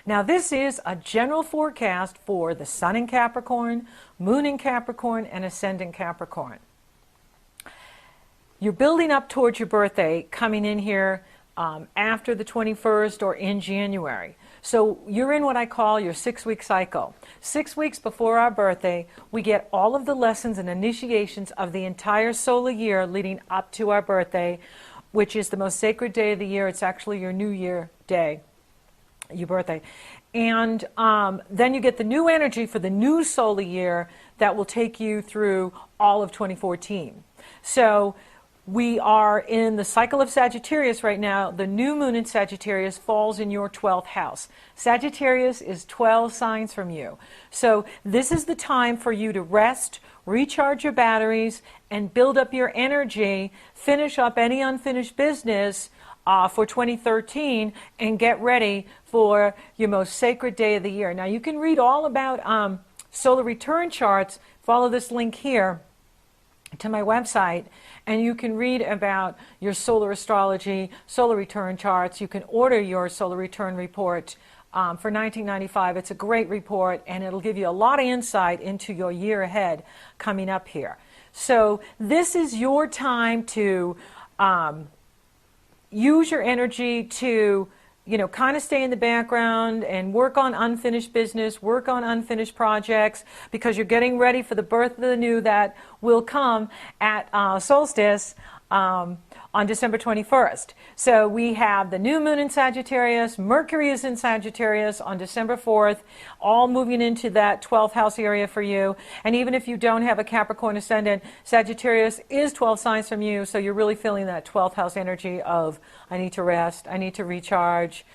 Now this is a general forecast for the Sun in Capricorn, Moon in Capricorn, and Ascendant Capricorn. You're building up towards your birthday, coming in here after the 21st or in January. So you're in what I call your 6-week cycle. 6 weeks before our birthday, we get all of the lessons and initiations of the entire solar year leading up to our birthday, which is the most sacred day of the year. It's actually your New Year day, your birthday. And then you get the new energy for the new solar year that will take you through all of 2014. So we are in the cycle of Sagittarius right now. The new moon in Sagittarius falls in your 12th house. Sagittarius is 12 signs from you. So this is the time for you to rest, recharge your batteries, and build up your energy, finish up any unfinished business for 2013, and get ready for your most sacred day of the year. Now you can read all about solar return charts. Follow this link here to my website, and you can read about your solar astrology, solar return charts. You can order your solar return report for $19.95. It's a great report, and it'll give you a lot of insight into your year ahead coming up here. So this is your time to use your energy to, you know, kind of stay in the background and work on unfinished business, work on unfinished projects, because you're getting ready for the birth of the new that will come at solstice on December 21st. So we have the new moon in Sagittarius, Mercury is in Sagittarius on December 4th, all moving into that 12th house area for you. And even if you don't have a Capricorn ascendant, Sagittarius is 12 signs from you, so you're really feeling that 12th house energy of, I need to rest, I need to recharge.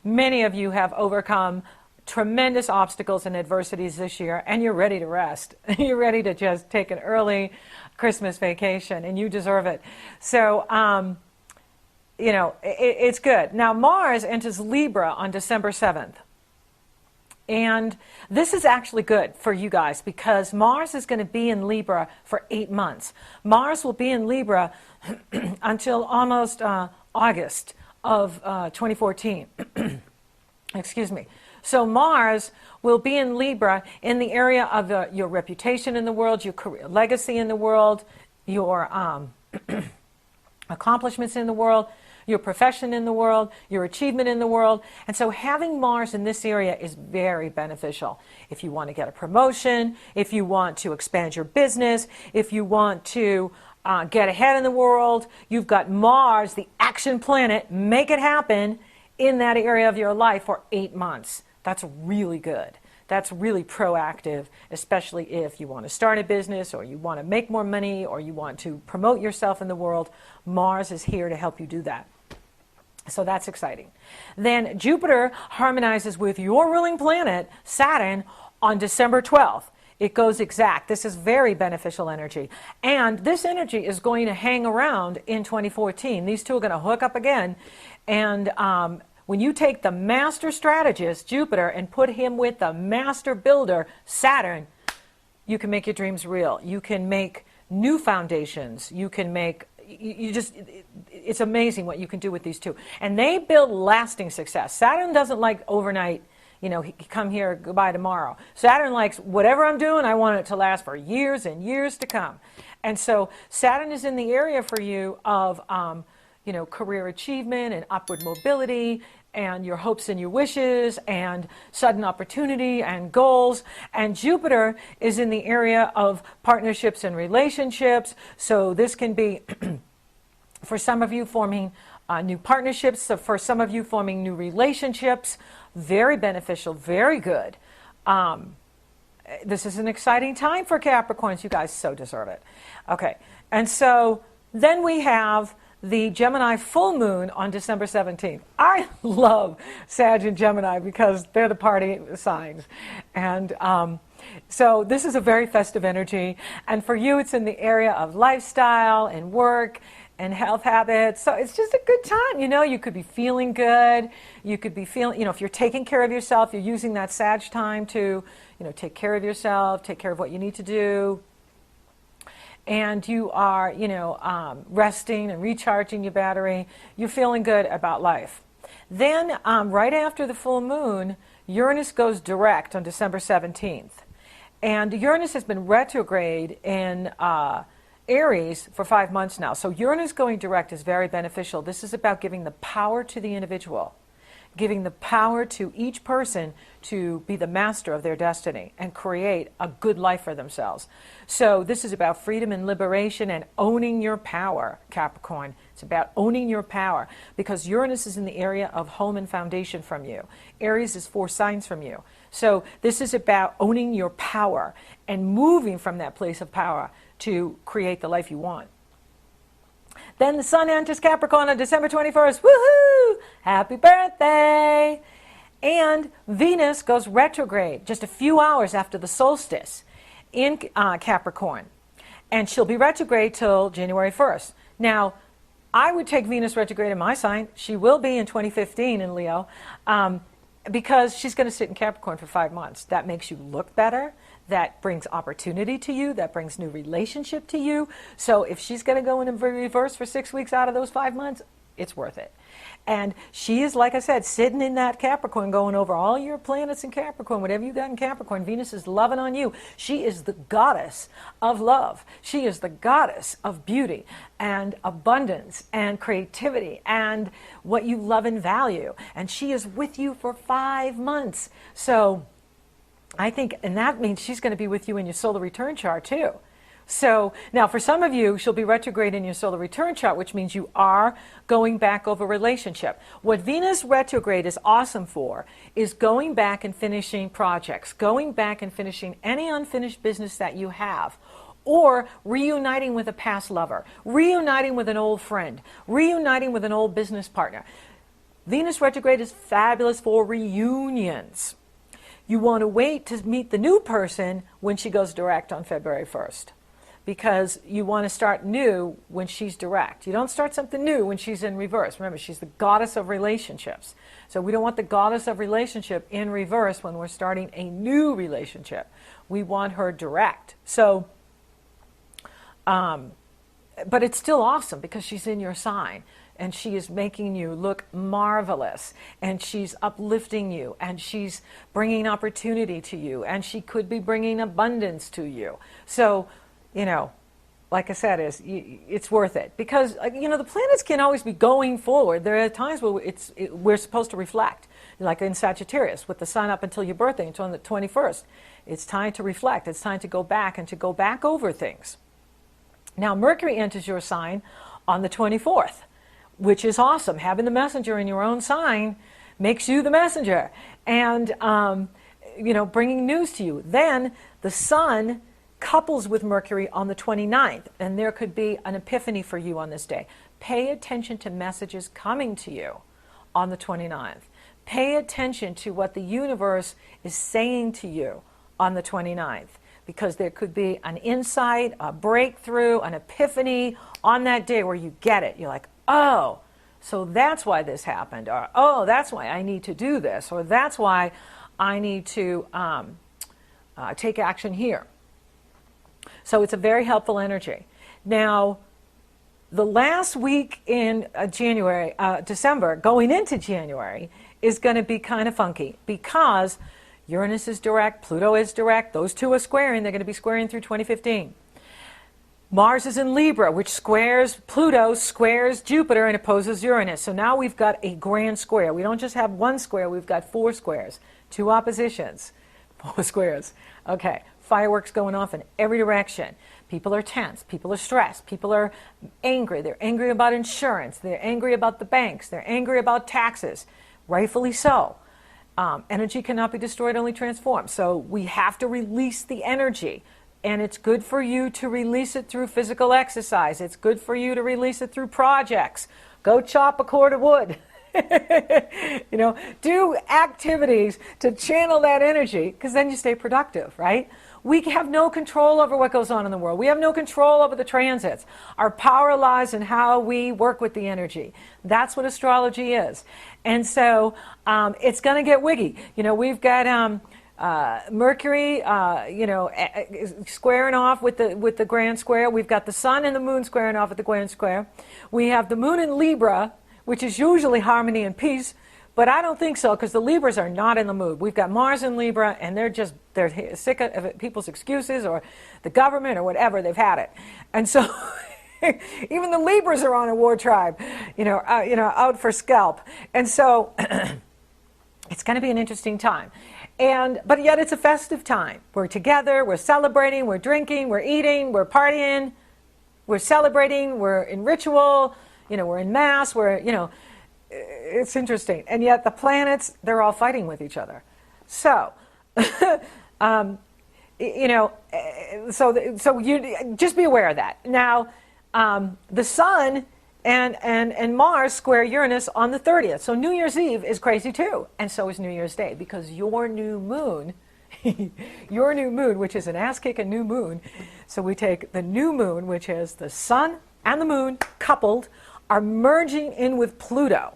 Many of you have overcome tremendous obstacles and adversities this year, and you're ready to rest. You're ready to just take an early Christmas vacation, and you deserve it. So, you know, it's good. Now, Mars enters Libra on December 7th. And this is actually good for you guys because Mars is going to be in Libra for 8 months. Mars will be in Libra until almost August of 2014. Excuse me. So Mars will be in Libra in the area of your reputation in the world, your career, legacy in the world, your accomplishments in the world, your profession in the world, your achievement in the world. And so having Mars in this area is very beneficial. If you want to get a promotion, if you want to expand your business, if you want to get ahead in the world, you've got Mars, the action planet, make it happen in that area of your life for 8 months. That's really good. That's really proactive, especially if you want to start a business or you want to make more money or you want to promote yourself in the world. Mars is here to help you do that. So that's exciting. Then Jupiter harmonizes with your ruling planet, Saturn, on December 12th. It goes exact. This is very beneficial energy. And this energy is going to hang around in 2014. These two are going to hook up again. And when you take the master strategist, Jupiter, and put him with the master builder, Saturn, you can make your dreams real. You can make new foundations. You can make, it's amazing what you can do with these two. And they build lasting success. Saturn doesn't like overnight, you know, he come here, goodbye tomorrow. Saturn likes whatever I'm doing, I want it to last for years and years to come. And so Saturn is in the area for you of, you know, career achievement and upward mobility and your hopes and your wishes and sudden opportunity and goals. And Jupiter is in the area of partnerships and relationships. So this can be, for some of you, forming new partnerships. So for some of you, forming new relationships. Very beneficial, very good. This is an exciting time for Capricorns. You guys so deserve it. Okay, and so then we have the Gemini full moon on December 17th. I love Sag and Gemini because they're the party signs. And so this is a very festive energy. And for you, it's in the area of lifestyle and work and health habits. So it's just a good time. You know, you could be feeling good. You could be feeling, you know, if you're taking care of yourself, you're using that Sag time to, you know, take care of yourself, take care of what you need to do. And you are, you know, resting and recharging your battery. You're feeling good about life. Then right after the full moon, Uranus goes direct on December 17th. And Uranus has been retrograde in Aries for 5 months now. So Uranus going direct is very beneficial. This is about giving the power to the individual, giving the power to each person to be the master of their destiny and create a good life for themselves. So this is about freedom and liberation and owning your power, Capricorn. It's about owning your power, because Uranus is in the area of home and foundation from you. Aries is 4 signs from you. So this is about owning your power and moving from that place of power to create the life you want. Then the Sun enters Capricorn on December 21st. Woohoo! Happy birthday! And Venus goes retrograde just a few hours after the solstice in Capricorn. And she'll be retrograde till January 1st. Now, I would take Venus retrograde in my sign. She will be in 2015 in Leo, because she's going to sit in Capricorn for 5 months. That makes you look better. That brings opportunity to you. That brings new relationship to you. So if she's going to go in reverse for 6 weeks out of those 5 months, it's worth it. And she is, like I said, sitting in that Capricorn, going over all your planets in Capricorn, whatever you got in Capricorn. Venus is loving on you. She is the goddess of love. She is the goddess of beauty and abundance and creativity and what you love and value. And she is with you for 5 months. So I think, and that means she's going to be with you in your solar return chart too. So now for some of you, she'll be retrograde in your solar return chart, which means you are going back over relationship. What Venus retrograde is awesome for is going back and finishing projects, going back and finishing any unfinished business that you have, or reuniting with a past lover, reuniting with an old friend, reuniting with an old business partner. Venus retrograde is fabulous for reunions. You want to wait to meet the new person when she goes direct on February 1st. Because you want to start new when she's direct. You don't start something new when she's in reverse. Remember, she's the goddess of relationships. So we don't want the goddess of relationship in reverse when we're starting a new relationship. We want her direct. So, but it's still awesome because she's in your sign. And she is making you look marvelous, and she's uplifting you, and she's bringing opportunity to you, and she could be bringing abundance to you. So, you know, like I said, it's worth it, because you know, the planets can always be going forward. There are times where we're supposed to reflect, like in Sagittarius with the Sun up until your birthday, until the 21st. It's time to reflect. It's time to go back and to go back over things. Now Mercury enters your sign on the 24th. Which is awesome. Having the messenger in your own sign makes you the messenger, and you know, bringing news to you. Then the Sun couples with Mercury on the 29th, and there could be an epiphany for you on this day. Pay attention to messages coming to you on the 29th. Pay attention to what the universe is saying to you on the 29th, because there could be an insight, a breakthrough, an epiphany on that day where you get it. You're like, oh, so that's why this happened, or oh, that's why I need to do this, or that's why I need to take action here. So it's a very helpful energy. Now, the last week in December, going into January, is going to be kind of funky, because Uranus is direct, Pluto is direct, those two are squaring, they're going to be squaring through 2015. Mars is in Libra, which squares Pluto, squares Jupiter, and opposes Uranus. So now we've got a grand square. We don't just have one square, we've got 4 squares, 2 oppositions, 4 squares. Okay, fireworks going off in every direction. People are tense, people are stressed, people are angry. They're angry about insurance, they're angry about the banks, they're angry about taxes, rightfully so. Energy cannot be destroyed, only transformed. So we have to release the energy. And it's good for you to release it through physical exercise. It's good for you to release it through projects. Go chop a cord of wood. You know, do activities to channel that energy, because then you stay productive, right? We have no control over what goes on in the world. We have no control over the transits. Our power lies in how we work with the energy. That's what astrology is. And so it's going to get wiggy. You know, we've got Mercury, you know, squaring off with the grand square. We've got the Sun and the Moon squaring off at the grand square. We have the Moon in Libra, which is usually harmony and peace. But I don't think so, because the Libras are not in the mood. We've got Mars in Libra, and they're sick of people's excuses or the government or whatever. They've had it. And so even the Libras are on a war tribe, out for scalp. And so it's going to be an interesting time. But yet it's a festive time. We're together, we're celebrating, we're drinking, we're eating, we're partying, we're celebrating, we're in ritual, we're in mass, it's interesting. And yet the planets, they're all fighting with each other. So, so you just be aware of that. Now, the Sun and Mars square Uranus on the 30th. So New Year's Eve is crazy too. And so is New Year's Day, because your new moon, which is an ass-kicking new moon. So we take the new moon, which is the Sun and the moon coupled, are merging in with Pluto.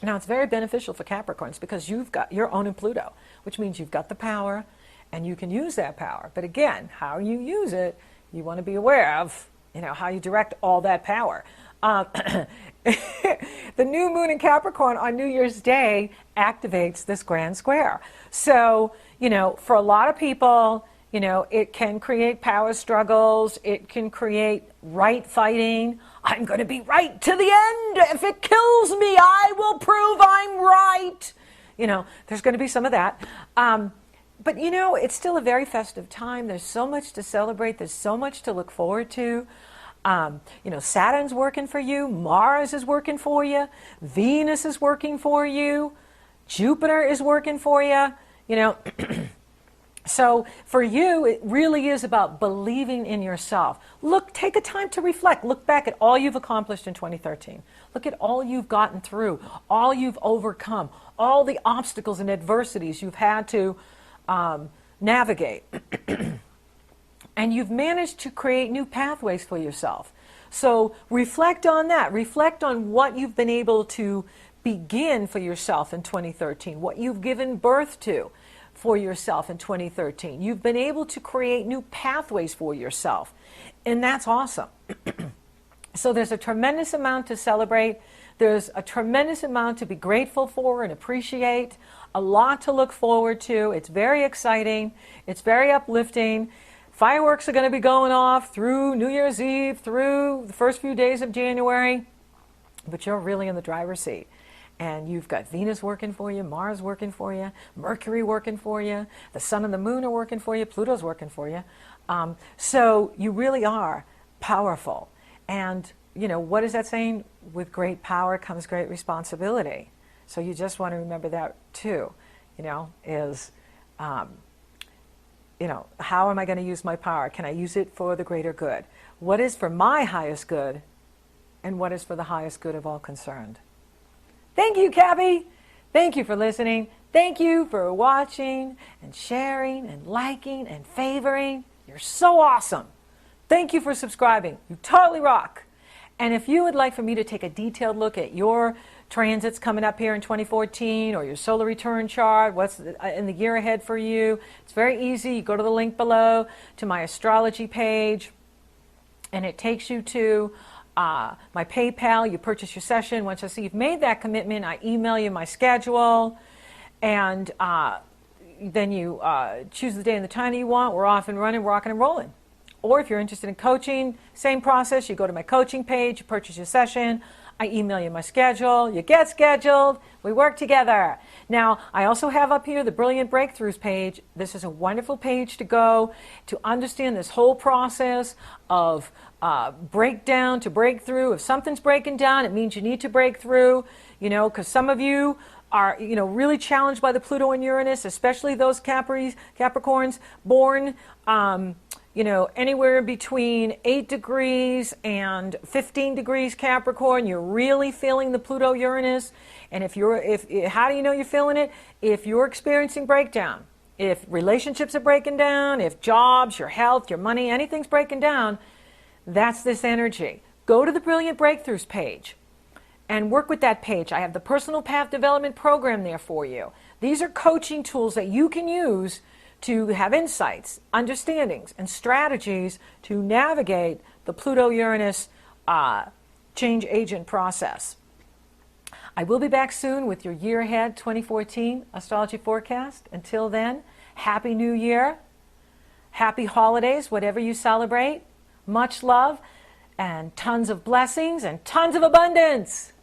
Now, it's very beneficial for Capricorns because you've got your own in Pluto, which means you've got the power and you can use that power. But again, how you use it, you want to be aware of, how you direct all that power. The new moon in Capricorn on New Year's Day activates this grand square. So, for a lot of people, it can create power struggles. It can create right fighting. I'm going to be right to the end. If it kills me, I will prove I'm right. There's going to be some of that. But, it's still a very festive time. There's so much to celebrate. There's so much to look forward to. Saturn's working for you. Mars is working for you. Venus is working for you. Jupiter is working for you. So for you, it really is about believing in yourself. Take a time to reflect. Look back at all you've accomplished in 2013. Look at all you've gotten through, all you've overcome, all the obstacles and adversities you've had to navigate. And you've managed to create new pathways for yourself. So reflect on that. Reflect on what you've been able to begin for yourself in 2013, what you've given birth to for yourself in 2013. You've been able to create new pathways for yourself, and that's awesome. So there's a tremendous amount to celebrate. There's a tremendous amount to be grateful for and appreciate, a lot to look forward to. It's very exciting. It's very uplifting. Fireworks are going to be going off through New Year's Eve, through the first few days of January, but you're really in the driver's seat. And you've got Venus working for you, Mars working for you, Mercury working for you, the Sun and the Moon are working for you, Pluto's working for you. So you really are powerful. And, what is that saying? With great power comes great responsibility. So you just want to remember that too, how am I going to use my power? Can I use it for the greater good? What is for my highest good, and what is for the highest good of all concerned? Thank you, Cappy. Thank you for listening. Thank you for watching and sharing and liking and favoring. You're so awesome. Thank you for subscribing. You totally rock. And if you would like for me to take a detailed look at your transits coming up here in 2014 or your solar return chart, what's in the year ahead for you, it's very easy. You go to the link below to my astrology page, and it takes you to my PayPal. You purchase your session. Once I see you've made that commitment, I email you my schedule, and then you choose the day and the time that you want. We're off and running, rocking and rolling. Or if you're interested in coaching, same process. You go to my coaching page, you purchase your session, I email you my schedule, you get scheduled, we work together. Now, I also have up here the Brilliant Breakthroughs page. This is a wonderful page to go to understand this whole process of breakdown to breakthrough. If something's breaking down, it means you need to break through, because some of you are, really challenged by the Pluto and Uranus, especially those Capricorns born, anywhere between 8 degrees and 15 degrees Capricorn. You're really feeling the Pluto-Uranus. And how do you know you're feeling it? If you're experiencing breakdown, if relationships are breaking down, if jobs, your health, your money, anything's breaking down, that's this energy. Go to the Brilliant Breakthroughs page and work with that page. I have the Personal Path Development Program there for you. These are coaching tools that you can use to have insights, understandings, and strategies to navigate the Pluto-Uranus change agent process. I will be back soon with your year ahead 2014 astrology forecast. Until then, Happy New Year, happy holidays, whatever you celebrate, much love, and tons of blessings and tons of abundance.